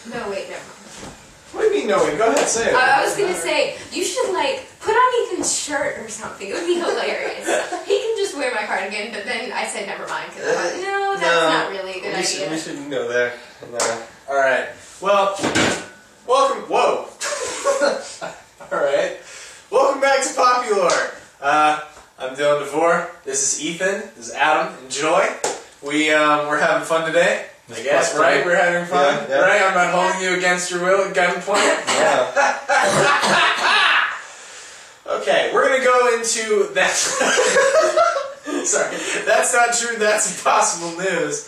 No, wait, never mind. What do you mean, no? Go ahead, say it. I was gonna say, you should, like, put on Ethan's shirt or something. It would be hilarious. He can just wear my cardigan, but then I said never mind, because I thought, no, that's not really a good idea. We shouldn't go there. No. Alright. Well, welcome. Whoa. Alright. Welcome back to Populore. I'm Dylan DeVore. This is Ethan. This is Adam. Enjoy. We're having fun today. I guess, right? We're having fun. Yeah. Right? I'm not holding you against your will at gunpoint. Yeah. Okay, we're gonna go into that. Sorry, that's not true. That's impossible news.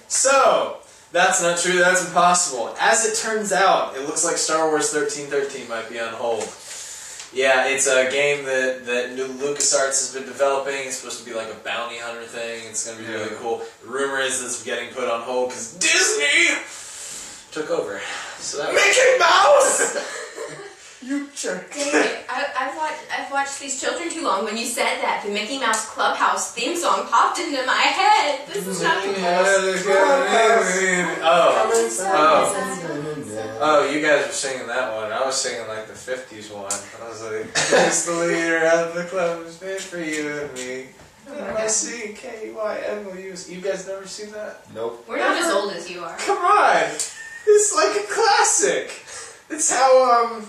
So that's not true. That's impossible. As it turns out, it looks like Star Wars 1313 might be on hold. Yeah, it's a game that LucasArts has been developing. It's supposed to be like a bounty hunter thing. It's going to be really cool. The rumor is it's getting put on hold because Disney took over. So that Mickey Mouse! You jerk. Dang it. I've watched these children too long. When you said that, the Mickey Mouse Clubhouse theme song popped into my head. This is not the most. Oh, you guys were singing that one. I was singing like the 50s one. I was like, "It's the leader of the club is made for you and me." MICKYMOUs. You guys never seen that? Nope. We're not as old as you are. Come on! It's like a classic. It's how,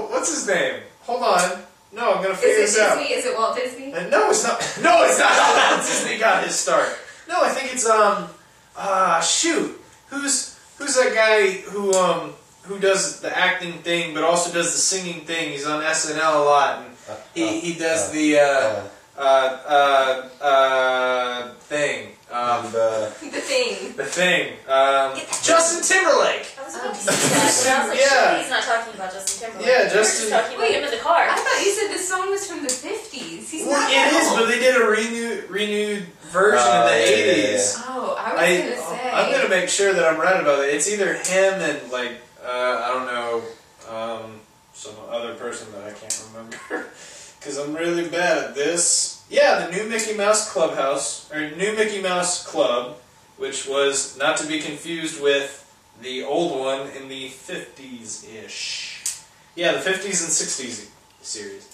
what's his name? Hold on. No, I'm gonna figure this out. Is it Walt Disney? No, it's not. No, it's not how Walt Disney got his start. No, I think it's, shoot. Who's that guy who does the acting thing, but also does the singing thing? He's on SNL a lot, and he does the, thing. The thing. Justin Timberlake. I was about to say that, but I was like, sure, he's not talking about Justin Timberlake. Yeah, We're just talking about him in the car. I thought you said this song was from the 50s. He's not It is, but they did a renewed version in the 80s. Oh, I was going to say. I'm going to make sure that I'm right about it. It's either him and, like, I don't know, some other person that I can't remember. Because I'm really bad at this. Yeah, the new Mickey Mouse Clubhouse, or New Mickey Mouse Club, which was not to be confused with the old one in the 50s-ish. Yeah, the 50s and 60s series.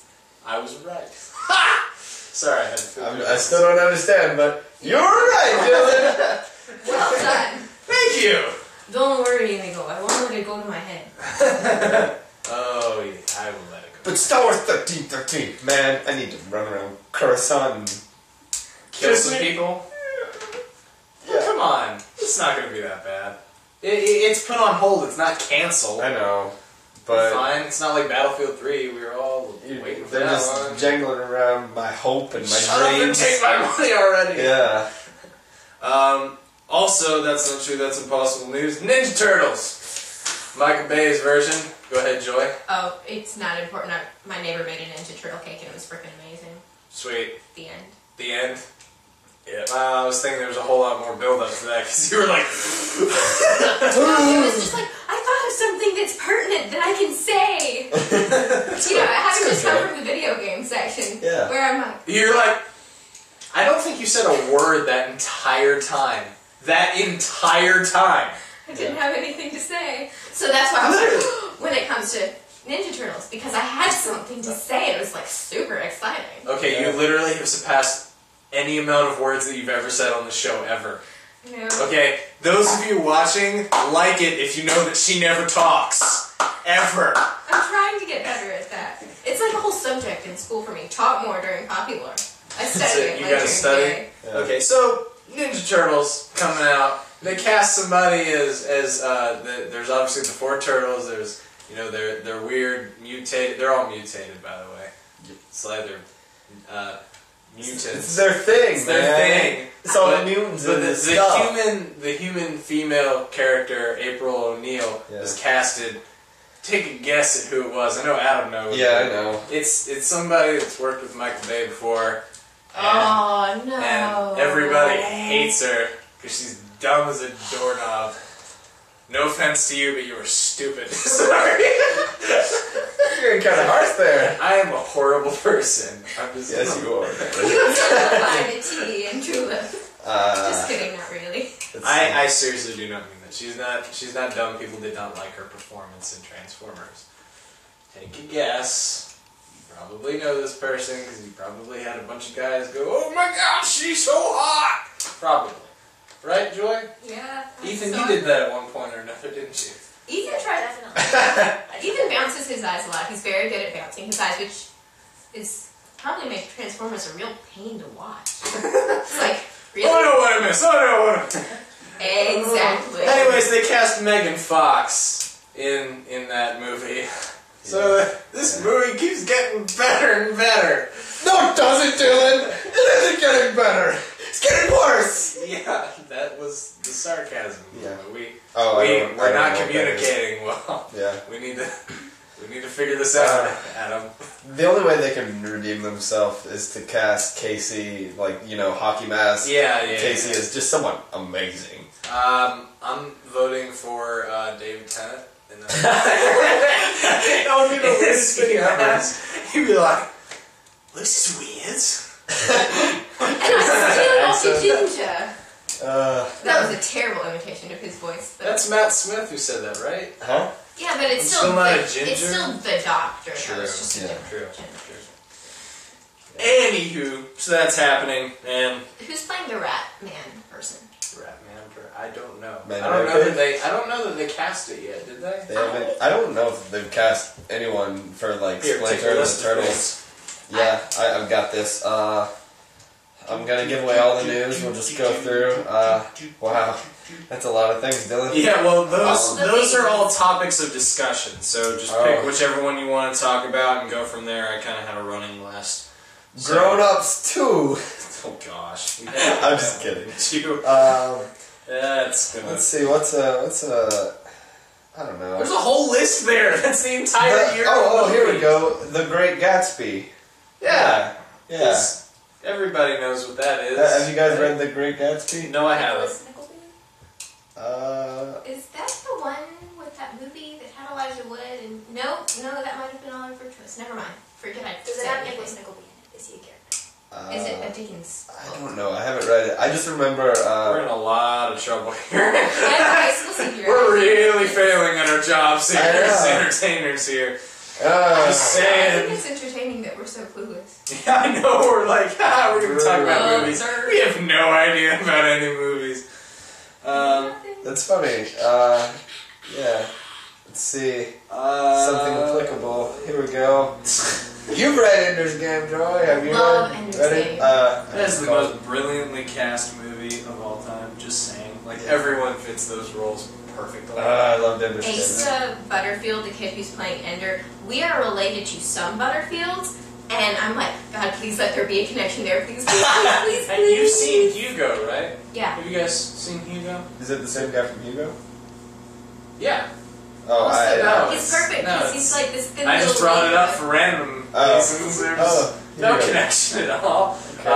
I was right. Ha! Sorry, I had to I still don't understand, but you're right, Dylan! Well done. Thank you! Don't worry, Inigo. I won't let it go to my head. Oh, yeah, I will let it go. But Star Wars 1313, man, I need to run around Coruscant and kill some people? Yeah. Come on. It's not going to be that bad. It's put on hold. It's not canceled. I know. But fine. It's not like Battlefield 3. We were all waiting for that just one. jangling around my hope and my Shut up and dreams. take my money already. Yeah. Also, that's not true. That's impossible news. Ninja Turtles. Michael Bay's version. Go ahead, Joy. Oh, it's not important. My neighbor made a Ninja Turtle cake and it was freaking amazing. Sweet. The end. The end. Yeah. I was thinking there was a whole lot more build-up to that because you were like... No, it was just like, I thought of something that's pertinent that I can say. You know, I haven't just come from the video game section where I'm like... You're like... I don't think you said a word that entire time. That entire time. I didn't have anything to say. So that's why I was like, when it comes to Ninja Turtles, because I had something to say. It was like super exciting. Okay, you literally have surpassed any amount of words that you've ever said on the show ever. No. Okay, those of you watching, like it if you know that she never talks. Ever. I'm trying to get better at that. It's like a whole subject in school for me. Talk more during Populore. I study it. You gotta study? Yeah. Okay, so Ninja Turtles coming out. They cast somebody as there's obviously the 4 turtles. There's, you know, they're weird, mutated. They're all mutated, by the way. It's like they're mutants. It's their thing, It's their thing. It's all mutants and the human female character, April O'Neil, was casted. Take a guess at who it was. I know Adam knows. Yeah, I know. It's somebody that's worked with Michael Bay before. And, no. And everybody hates her because she's dumb as a doorknob. No offense to you, but you were stupid. Sorry. You're getting kind of harsh there. I am a horrible person. I'm just yes, you are. Find a tea and tulip. Just kidding, not really. I seriously do not mean that She's not dumb. People did not like her performance in Transformers. Take a guess. You probably know this person because you probably had a bunch of guys go, "Oh my gosh, she's so hot!" Probably. Right, Joy? Yeah. Ethan, you did that at one point or another, didn't you? Ethan tried definitely. Ethan bounces his eyes a lot. He's very good at bouncing his eyes, which is probably makes Transformers a real pain to watch. It's like, really? Oh no, what I missed! Oh no, what I missed! Exactly. Anyways, they cast Megan Fox in that movie. So this movie keeps getting better and better. No, it doesn't, Dylan! It isn't getting better! It's getting worse! Yeah, that was the sarcasm. Yeah. We're not communicating well. Yeah. We need to figure this out, Adam. The only way they can redeem themselves is to cast Casey, hockey mask. Yeah. Casey is just someone amazing. I'm voting for David Tennant. That would be the weirdest thing ever. He'd be like, "This is weird." And I still ginger. That was a terrible imitation of his voice. But that's Matt Smith who said that, right? Huh? Yeah, but it's still not a ginger. It's still the doctor. True. It's just a different True. gender. Anywho, so that's happening, and who's playing the Rat Man person? Rat Man, I don't know. Man, I don't know that they cast it yet, did they? They haven't. I don't know if they've cast anyone for Splinter and the Turtles. Yeah, I've got this. I'm gonna give away all the news. We'll just go through. Wow, that's a lot of things, Dylan. Yeah, well, those are all topics of discussion. So just pick whichever one you want to talk about and go from there. I kind of have a running list. Grown-ups too. Oh gosh. I'm just kidding. That's good. Let's see. What's a? I don't know. There's a whole list there. That's the entire year. Oh, here we go. The Great Gatsby. Yeah. Yeah. Everybody knows what that is. Have you guys read The Great Gatsby? No, I haven't. Is that the one with that movie that had Elijah Wood? And no, that might have been Oliver Twist. Never mind. Forget I Does it have Nicholas Nickleby in it? Is he a character? Is it a Dickens? I don't know. I haven't read it. I just remember. We're in a lot of trouble here. We're really failing at our jobs here as entertainers here. Just saying. I think it's entertaining that we're so clueless. Yeah, I know. We're like, we're going to talk about movies. We have no idea about any movies. That's funny. Yeah. Let's see. Something applicable. Here we go. You've read Ender's Game, Joy. Have you read it? That is the most brilliantly cast movie of all time. Just saying. Like, everyone fits those roles perfectly. I loved Ender's Game. Asa Butterfield, the kid who's playing Ender, we are related to some Butterfields, and I'm like, God, please let there be a connection there. Please. And you've seen Hugo, right? Yeah. Have you guys seen Hugo? Is it the same guy from Hugo? Yeah. Oh, no, he's perfect because he's like this thin I just brought it up for random reasons. There's no connection at all. Okay.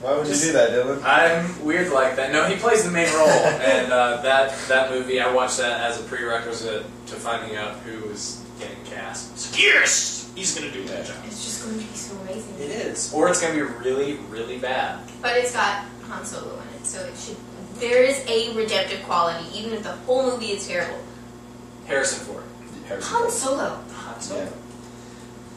Why would you do that, Dylan? I'm weird like that. No, he plays the main role, and that movie, I watched that as a prerequisite to finding out who was getting cast. So, yes! He's going to do that job. It's just going to be so amazing. It is. Or it's going to be really, really bad. But it's got Han Solo in it, so it should... There is a redemptive quality, even if the whole movie is terrible. Harrison Ford. Han Solo. Han Solo. Yeah.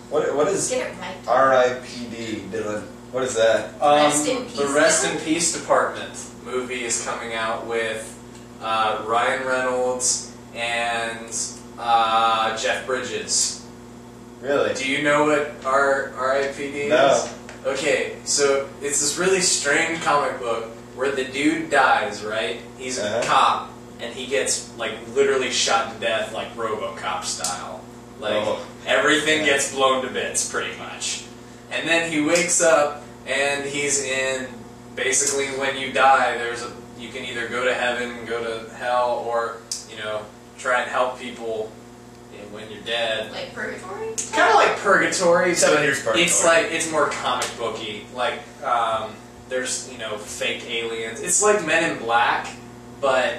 What is Get it right. R.I.P.D., Dylan? What is that? Rest in Peace. The Rest in Peace Department movie is coming out with Ryan Reynolds and Jeff Bridges. Really? Do you know what R.I.P.D. is? No. Okay, so it's this really strange comic book where the dude dies, right? He's a cop, and he gets, like, literally shot to death, like RoboCop style. Like, everything gets blown to bits, pretty much. And then he wakes up, and he's in, basically, when you die, you can either go to heaven, go to hell, or, try and help people when you're dead. Like Purgatory? Kind of like Purgatory. 7 years Purgatory. It's more comic booky. Like, there's, fake aliens. It's like Men in Black, but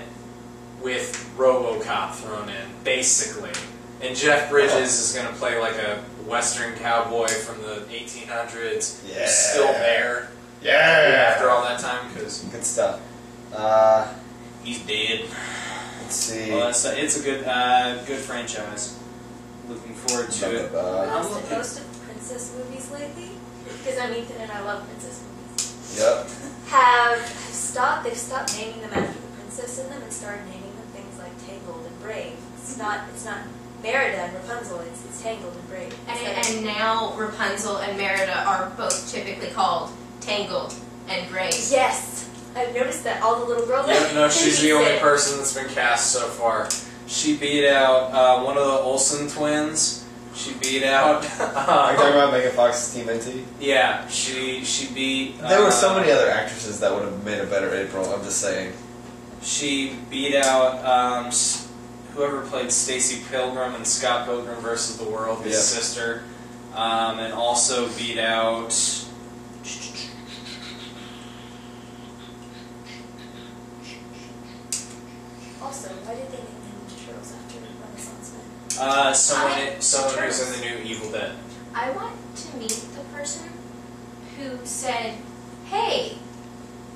with RoboCop thrown in, basically. And Jeff Bridges is going to play like a Western cowboy from the 1800s. Yeah. He's still there. Yeah. After all that time, because... Good stuff. He's dead. Let's see. Well, it's a good franchise. Looking forward to it. I've watched most of princess movies lately because I'm Ethan and I love princess movies. Yep. They've stopped naming them after the princess in them and started naming them things like Tangled and Brave. It's not Merida and Rapunzel. It's Tangled and Brave. And now Rapunzel and Merida are both typically called Tangled and Brave. Yes. I've noticed that all the little girls. Yeah, no, she's the only person that's been cast so far. She beat out one of the Olsen twins. She beat out. Are you talking about Megan Fox's Team NT? Yeah, she beat. There were so many other actresses that would have made a better April. I'm just saying. She beat out whoever played Stacy Pilgrim in Scott Pilgrim vs. the World, his sister, and also beat out. Also, why did they name the Ninja Turtles after Renaissance men? Someone who's in the new Evil Dead. I want to meet the person who said, "Hey,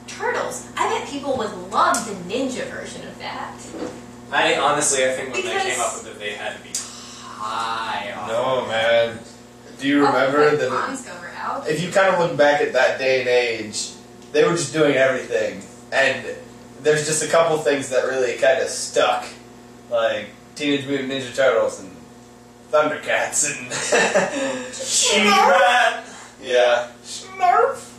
turtles." I bet people would love the ninja version of that. I think when they came up with it, they had to be high on No, man. Do you remember if you kind of look back at that day and age, they were just doing everything, and there's just a couple things that really kind of stuck, like Teenage Mutant Ninja Turtles and Thundercats and She-Rat. Yeah. Smurfs.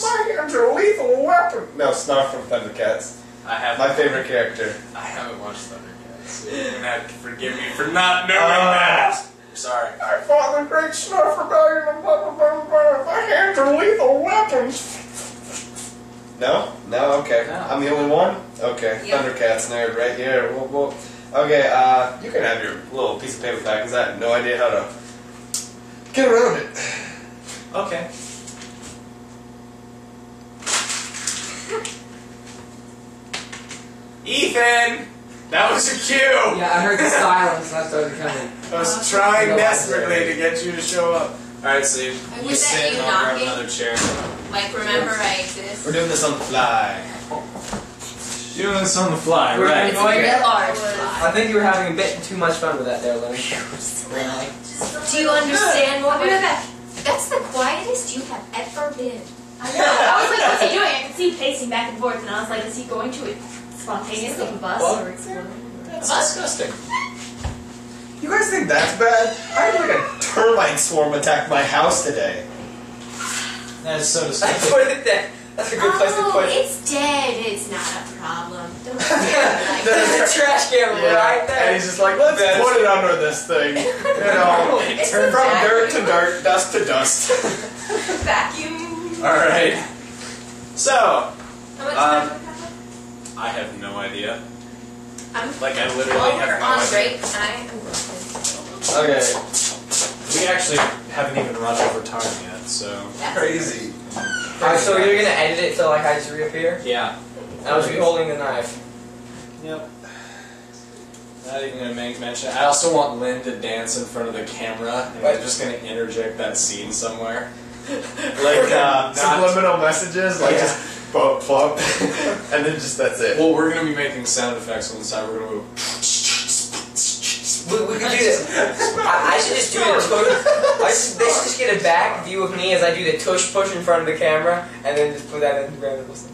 My hands are a lethal weapon. No, Snarf from Thundercats. My favorite character. I haven't watched Thundercats. You're gonna have to forgive me for not knowing that. Sorry. I fought the Great Snarf Rebellion and blah, blah, blah, blah. My hands are lethal weapons. No? No? Okay. No. I'm the only one? Okay. Yep. Thundercats nerd right here. Okay, you can have your little piece of paper back because I have no idea how to get around it. Okay. Ethan! That was a cue! Yeah, I heard the silence and I started coming. I was trying desperately to get you to show up. Alright, so you sit and I'll grab another chair. Like, remember I exist. We're doing this on the fly. Doing this on the fly, right? It's a very large fly. I think you were having a bit too much fun with that there, Lenny. Do you understand what we're about? That's the quietest you have ever been. I know. I was like, what's he doing? I could see pacing back and forth, and I was like, is he going to spontaneously combust or explode? That's disgusting. You guys think that's bad? I had like a termite swarm attack my house today. That is so I disgusting. put it there. That's a good place to put it. It's dead. It's not a problem. Don't There's a trash can right there. And he's just like, let's put it under this thing. You know, from dirt to dirt, dust to dust. Vacuum. Alright. So, How much time do we have? I have no idea. I'm Like, I literally While have we're no on idea. break, I am working. Okay. We actually haven't even run over time yet, so... That's Crazy. Alright, so you're gonna edit it so like I just reappear? Yeah. I was holding the knife. Yep. Not even gonna make mention. I also want Lynn to dance in front of the camera, and I'm just gonna interject that scene somewhere. Like, subliminal messages, like just plump, and then just that's it. Well, we're gonna be making sound effects on the side. We're gonna go. We could do this. I should just do the tush. They should just get a back view of me as I do the tush push in front of the camera, and then just put that in Instagram.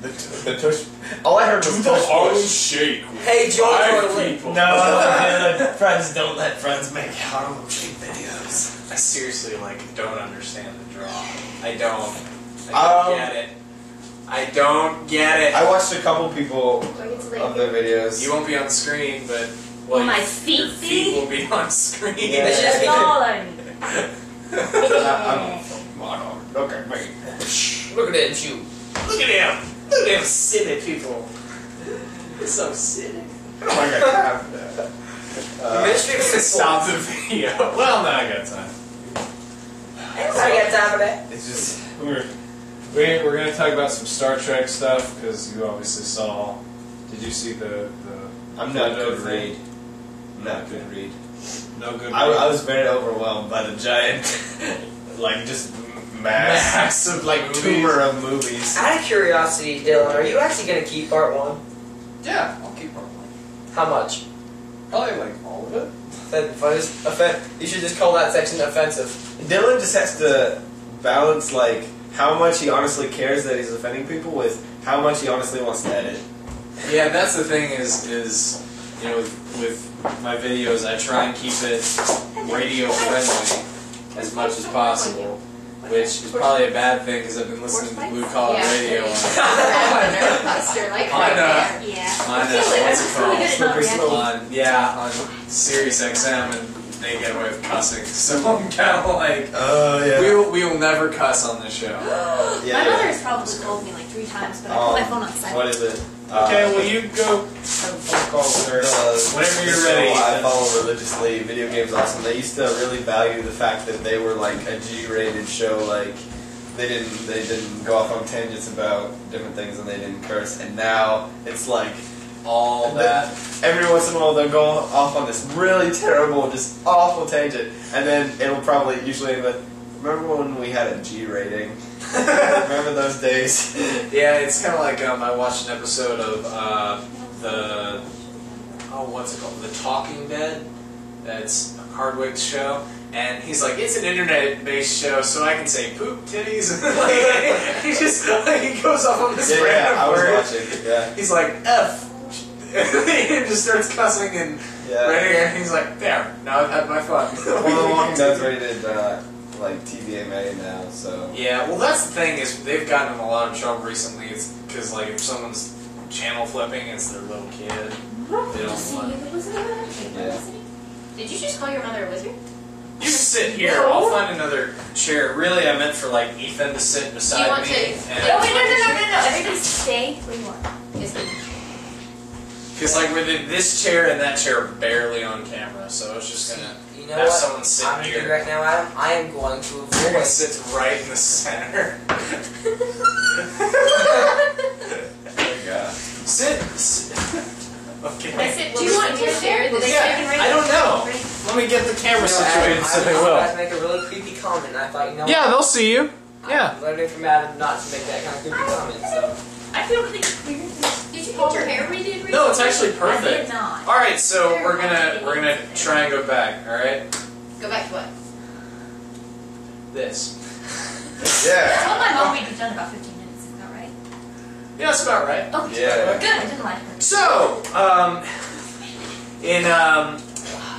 The tush. All I heard was tush push. Shake. Hey, George. People. No, friends don't let friends make Harlem Shake videos. I seriously don't understand the draw. I don't get it. I don't get it. I watched a couple people of their videos. You won't be on screen, but My feet will be on screen. Yeah. That's all I need. I'm a model. Look at me. Look at that shoe. Look at him. Look at them silly people. They're so silly. I don't think I have that. Ministry of Stop the video. Well, no, I got time. I got time for that. It's just We're going to talk about some Star Trek stuff, because you obviously saw... Did you see the I'm not a good thing? read. Not a good read. No good I read. was very overwhelmed by the giant, just massive movies. tumor of movies. Out of curiosity, Dylan, are you actually going to keep part 1? Yeah, I'll keep on playing. How much? Probably like all of it. You should just call that section offensive. Dylan just has to balance like how much he honestly cares that he's offending people with how much he honestly wants to edit. Yeah, that's the thing is you know, with my videos, I try and keep it radio friendly as much as possible, which is probably a bad thing because I've been listening to blue collar radio on what's it called? On Sirius XM, and they get away with cussing. So I'm kind of like, we will never cuss on this show. My mother has probably called me like 3 times, but I put my phone on silent. What is it? Okay, well you go have a phone call with her. Whenever you're ready. I follow religiously. Video Games Awesome. They used to really value the fact that they were like a G-rated show. Like they didn't go off on tangents about different things, and they didn't curse. And now it's like all that. Every once in a while they'll go off on this really terrible, just awful tangent, and then it'll probably usually end with, remember when we had a G rating? Remember those days? Yeah, it's kind of like I watched an episode of what's it called? The Talking Dead. That's Hardwick's show, and he's like, it's an internet-based show, so I can say poop, titties, and like, he goes off on this random word. I was watching. Yeah. He's like F. He just starts cussing and and he's like, there, now I've had my fun. Well, The Walking Dead's rated like TVMA now, so. Yeah, well that's the thing is they've gotten in a lot of trouble recently. It's because like if someone's channel flipping, it's their little kid. They don't want. Yeah. Did you just call your mother a wizard? You can sit here. I'll find another chair. Really, I meant for like Ethan to sit beside me. No, everybody stay where you are. Because like with this chair and that chair are barely on camera, so I was just gonna have someone sit here. Right now, Adam, I am going to avoid. You're gonna sit right in the center. Sit. Okay. Do you want to share this? Yeah, I don't know. Let me get the camera situated so they will. I make a really creepy comment, and I thought, you know. Yeah, they'll see you. Yeah. I'm learning from Adam not to make that kind of creepy comment. So. I feel really weird. Did you get your hair redid recently? No, it's actually perfect. I did not. All right, so we're gonna try and go back. All right. Go back to what? This. Yeah. I told my mom we'd be done about 15 minutes. Is that right? Yeah, that's about right. Oh, yeah. Good. I didn't like her. So,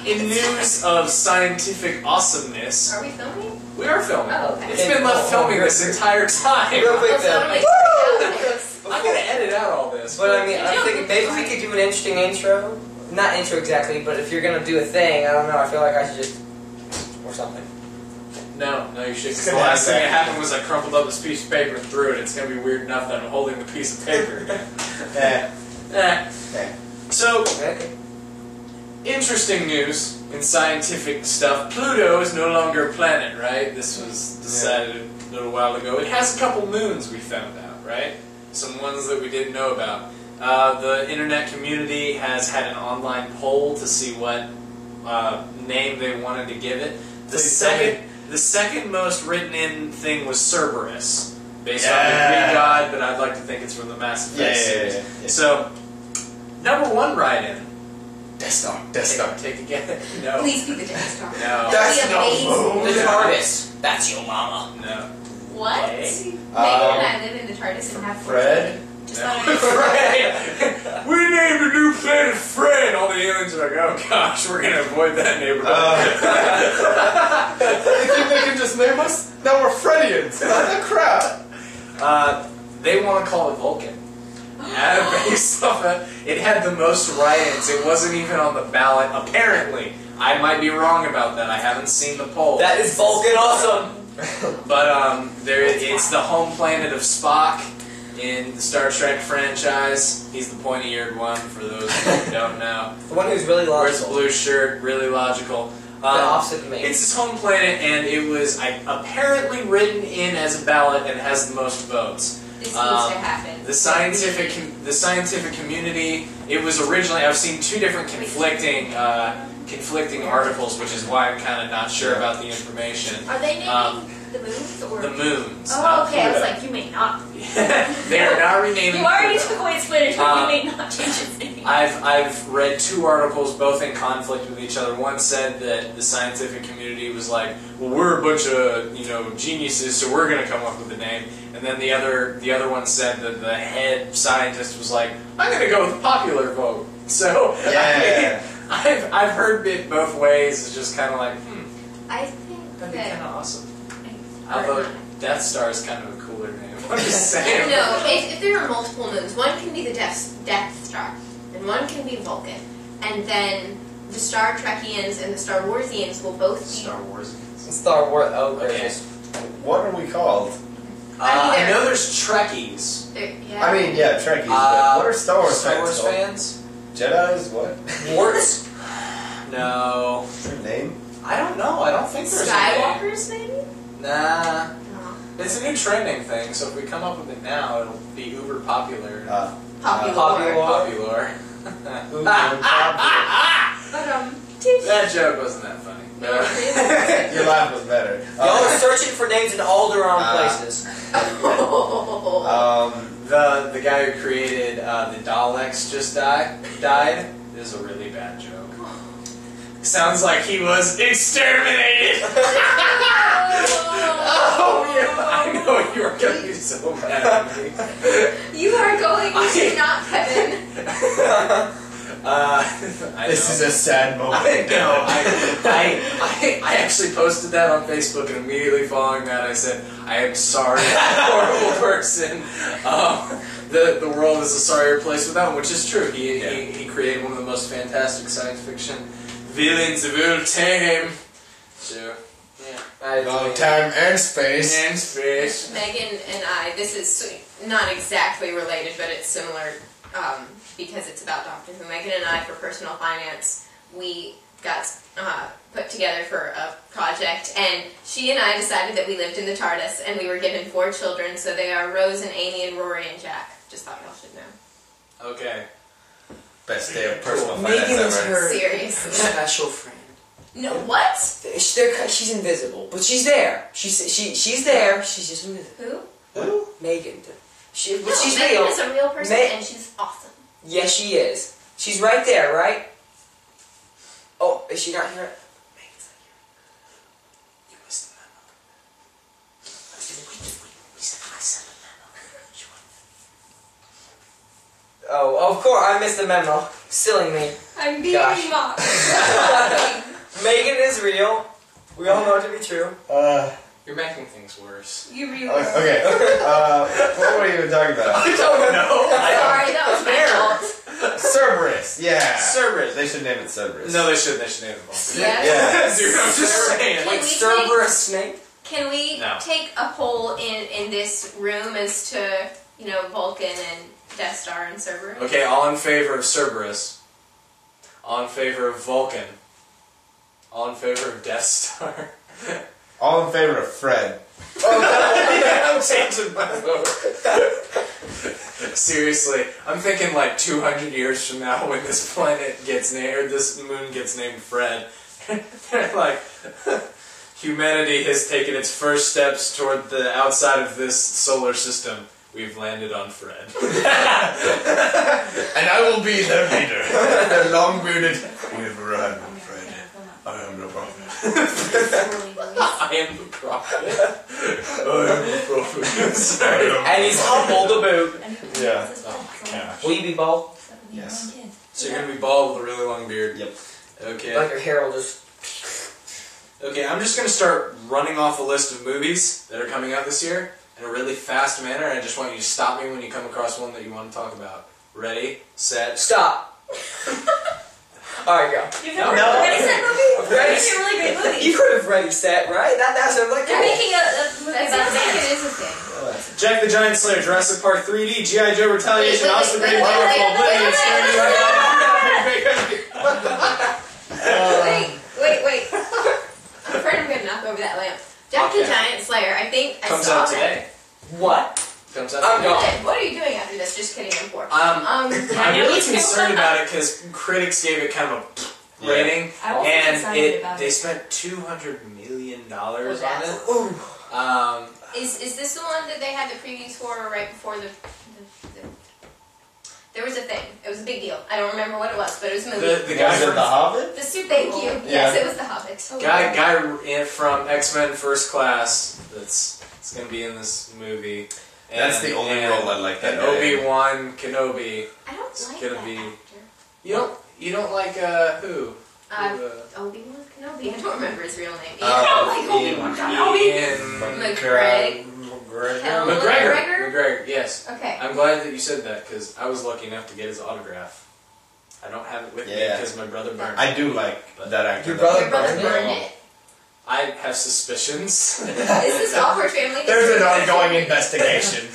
in news of scientific awesomeness. Are we filming? We are filming. Oh, okay. It's been left filming this entire time. Real quick though. I'm gonna edit out all this. But I mean, I'm thinking maybe we could do an interesting intro. Not intro exactly, but if you're gonna do a thing, I don't know. I feel like I should just or something. No, you should. The last thing that happened was I crumpled up this piece of paper and threw it. It's gonna be weird enough that I'm holding the piece of paper. So, interesting news in scientific stuff. Pluto is no longer a planet, right? This was decided a little while ago. It has a couple moons we found out, right? Some ones that we didn't know about. The internet community has had an online poll to see what name they wanted to give it. The second most written in thing was Cerberus, based on the Greek god, but I'd like to think it's from the Mass Effect series. Yeah. So, number 1 write-in. Death Star. Take again. No. Please be the Death Star. No. That's no. The TARDIS. That's your mama. No. What? Megan and I live in the TARDIS and have Fred? Fred! We named a new planet Fred! All the aliens are like, oh gosh, we're gonna avoid that neighborhood. They think they can just name us? Now we're Fredians! What the crap? They want to call it Vulcan. Based off that, it had the most write-ins. It wasn't even on the ballot, apparently. I might be wrong about that. I haven't seen the poll. That is Vulcan awesome! But it's the home planet of Spock in the Star Trek franchise. He's the pointy-eared one, for those who don't know. The one who's really logical. Wears a blue shirt, really logical. The opposite of me. It's his home planet, and it was apparently written in as a ballot and has the most votes. This needs to happen. The scientific community. It was originally. I've seen 2 different conflicting articles, which is why I'm kind of not sure about the information. Are they naming the moons or the moons? Oh, okay. I was like, you may not. They are not renaming. You already took away its footage, but you may not change its name. I've read 2 articles, both in conflict with each other. One said that the scientific community was like, well, we're a bunch of geniuses, so we're going to come up with a name. And then the other one said that the head scientist was like, I'm going to go with the popular vote. So yeah. I've heard it both ways. It's just kind of like, I think that'd be kind of awesome. Although Death Star is kind of a cooler name. I'm just I saying. don't know. If there are multiple moons, one can be the Death Star, and one can be Vulcan, and then the Star Trekians and the Star Warsians will both be Star Warsians. Star Wars. Oh, okay. What are we called? I know there's Trekkies. Yeah. I mean, yeah, Trekkies. But what are Star Wars fans? Jedis? What? Warts? No. Is there a name? I don't know. I don't think there's Skywalkers, maybe? Nah. No. It's a new trending thing, so if we come up with it now, it'll be uber popular. Populore. That joke wasn't that funny. Your laugh was better. Y'all are searching for names in all the wrong places. The guy who created the Daleks just died. This is a really bad joke. Sounds like he was exterminated. Oh, yeah, I know you are going to be so mad at me. You are going to not, Kevin. This is a sad moment. I actually posted that on Facebook, and immediately following that, I said, "I am sorry, I'm a horrible person." The world is a sorrier place without him, which is true. He created one of the most fantastic science fiction villains of all time. So, yeah. Long time and space. And space. Megan and I, this is not exactly related, but it's similar because it's about Doctor Who. Megan and I, for personal finance, we got put together for a project, and she and I decided that we lived in the TARDIS, and we were given 4 children, so they are Rose and Amy and Rory and Jack. Just thought y'all should know. Okay. Best day of personal finance Megan is ever. her Seriously. special friend. No, what? She's invisible, but she's there. She's there. She's just invisible. Who? Megan. She's Megan real. is a real person, and she's awesome. Yes, she is. She's right there, right? Oh, is she not here? Megan's not here. You missed the memo. I sent the memo. Oh, of course, I missed the memo. Silly me. I'm being mocked. Megan is real. We all know it to be true. You're making things worse. You really Okay. What were you even talking about? I don't know. Sorry, that was my fault. Cerberus. Yeah. Cerberus. They should name it Cerberus. No, they shouldn't. They should name it Vulcan. Yes. Yeah. Dude, I'm just saying. Can Like we Cerberus snake? Can we take a poll in this room as to, Vulcan and Death Star and Cerberus? Okay, all in favor of Cerberus. All in favor of Vulcan. All in favor of Death Star. All in favor of Fred. I'm changing my vote. Seriously, I'm thinking like 200 years from now when this planet gets named, or this moon gets named Fred. They're like, humanity has taken its first steps toward the outside of this solar system. We've landed on Fred. And I will be their leader. Their long-bearded. We've arrived on Fred. I am the prophet. I am the prophet. I am the prophet. And he's humble to boot. Yeah. Oh my gosh. Will you be bald? Yes. So you're gonna be bald with a really long beard? Yep. Okay. Like your hair will just... Okay, I'm just gonna start running off a list of movies that are coming out this year in a really fast manner, and I just want you to stop me when you come across one that you want to talk about. Ready? Set. Stop. Alright, go. You've never heard of Ready, Set movie? Ready? It's a really great movie. You could have Ready Set, right? That sounds like They're making a movie about that. It is a thing. Jack the Giant Slayer, Jurassic Park 3D, G.I. Joe Retaliation, Oz the Great Wonderful, Oblivion, Wait. I'm afraid I'm going to knock over that lamp. Jack the Giant Slayer, I think I comes saw out today. What? Comes out I'm today. gone. What are you doing after this? Just kidding, I'm poor. I'm really concerned about it because critics gave it kind of a rating, and they spent $200 million on it. Is this the one that they had the previews for right before the There was a thing. It was a big deal. I don't remember what it was, but it was a movie. The guy Was it from The Hobbit? The Super Thank you. Yeah. Yes, it was The Hobbit. Oh, guy from X-Men First Class. It's gonna be in this movie. That's the only role I like that And name. Obi-Wan Kenobi. I don't It's like gonna that be- actor. You don't like who? Obi-Wan Kenobi. I don't remember his real name. Oh, I don't like Obi-Wan Kenobi. Ian McGregor. Yes. Okay. I'm glad that you said that because I was lucky enough to get his autograph. I don't have it with me Yeah. because my brother burned it. I do like that actor. Your brother Your brother burned burned it? it. I have suspicions. Is this awkward family? There's an ongoing investigation.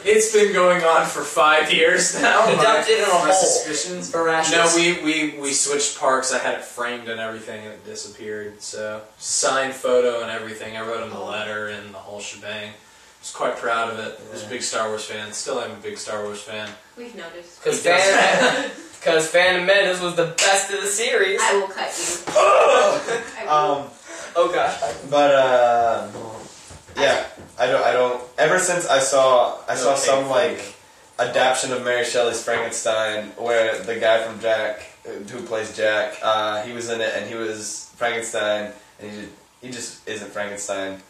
It's been going on for 5 years now. He dumped it in a My hole. suspicions. For rashes. No, we switched parks. I had it framed and everything, and it disappeared. So signed photo and everything. I wrote him a letter and the whole shebang. I was quite proud of it. I was a big Star Wars fan. Still am a big Star Wars fan. We've noticed. Because Phantom Menace was the best of the series. I will cut you. I will. Oh gosh. But yeah, I don't. Ever since I saw some like adaptation of Mary Shelley's Frankenstein, where the guy from Jack, who plays Jack, he was in it, and he was Frankenstein, and he just isn't Frankenstein,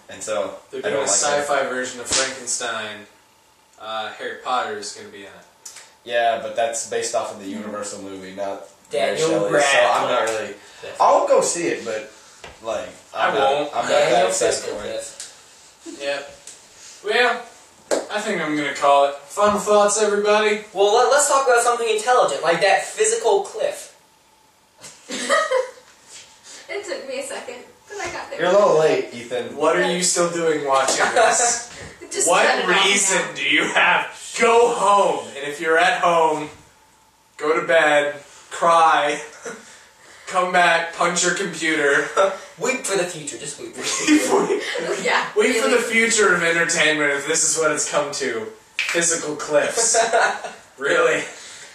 and so They're I doing don't a like sci-fi version of Frankenstein. Harry Potter is going to be in it. Yeah, but that's based off of the Universal movie, not Mary Daniel Shelley. So Radcliffe. I'm not really. I'll go see it, but like I'm not that Daniel obsessed for it. Radcliffe. Yep. Well, I think I'm going to call it. Final thoughts, everybody? Well, let's talk about something intelligent, like that physical cliff. It took me a second, but I got there. You're a little late, Ethan. What are you still doing watching this? Just cut What it off reason now. do you have? Go home. And if you're at home, go to bed, cry, come back, punch your computer. Wait for the future. Just wait for the future. Yeah. Wait for the future of entertainment if this is what it's come to. Physical cliffs. Really?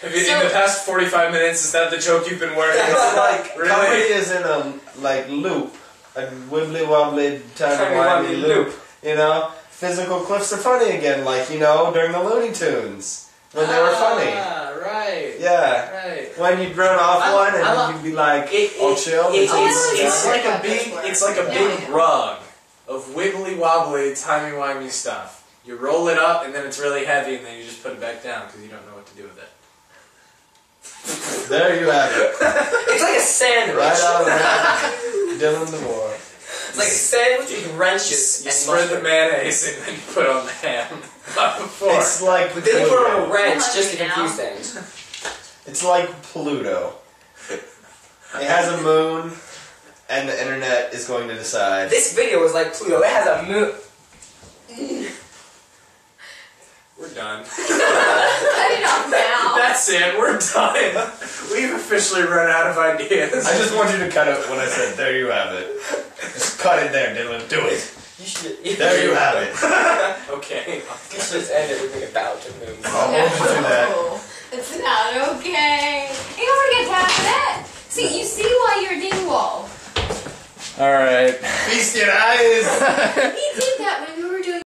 Have you, in the past 45 minutes, is that the joke you've been working It's on? like Really? comedy is in a like loop, a wibbly wobbly timey wimey loop. You know, physical cliffs are funny again, like during the Looney Tunes when they were funny. Right. Yeah, Right. when you'd run off one and you'd be like, "Oh, chill." It's like a big, Yeah, it's like a big yeah. rug of wibbly wobbly, timey wimey stuff. You roll it up and then it's really heavy and then you just put it back down because you don't know what to do with it. There you have it, It's like a sandwich. right out of that. Dylan DeVore. It's like a sandwich with wrenches You and spread the mustard. mayonnaise and then you put on the ham. Not before. It's like But then they put on a Pluto. wrench just to Now. confuse things. It's like Pluto. It has a moon, and the internet is going to decide. This video is like Pluto. It has a moon. We're done. Cut it off now. That's it. We're done. We've officially run out of ideas. I just want you to cut it when I said, "There you have it." Just cut it there, Dylan. Do it. You should. There you have it. Okay. You should just end it with like about to move. I'll hold you to that. No, it's not okay. You don't want to get tapped for that. See, you see why you're a dingwall. All right. Feast your eyes. He did that when